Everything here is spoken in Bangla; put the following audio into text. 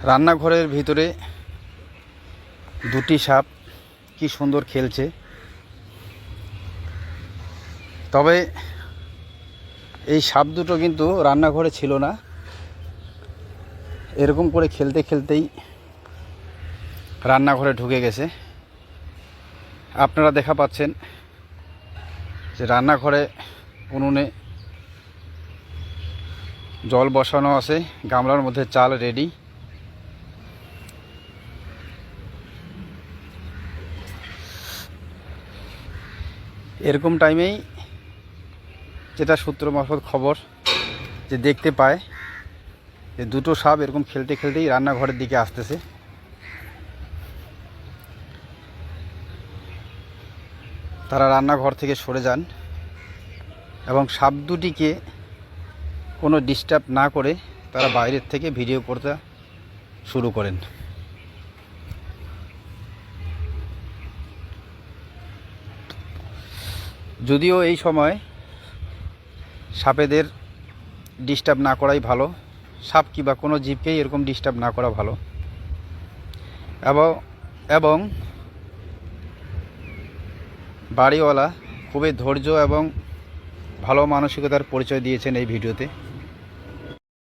রান্নাঘরের ভিতরে দুটি সাপ কি সুন্দর খেলছে। তবে এই সাপ দুটো কিন্তু রান্নাঘরে ছিল না, এরকম করে খেলতে খেলতেই রান্নাঘরে ঢুকে গেছে। আপনারা দেখা পাচ্ছেন যে রান্নাঘরে উনুনে জল বসানো আছে, গামলার মধ্যে চাল রেডি। এরকম টাইমেই যেটা সূত্র মারফত খবর যে দেখতে পায় যে দুটো সাপ এরকম খেলতে খেলতেই রান্নাঘরের দিকে আসতেছে। তারা রান্নাঘর থেকে সরে যান এবং সাপ দুটিকে কোনো ডিস্টার্ব না করে তারা বাইরের থেকে ভিডিও করতে শুরু করেন। যদিও এই সময় সাপেদের ডিস্টার্ব না করাই ভালো, সাপ কিংবা কোনো জীবকেই এরকম ডিস্টার্ব না করা ভালো। এবং বাড়িওয়ালা খুবই ধৈর্য এবং ভালো মানসিকতার পরিচয় দিয়েছেন এই ভিডিওতে।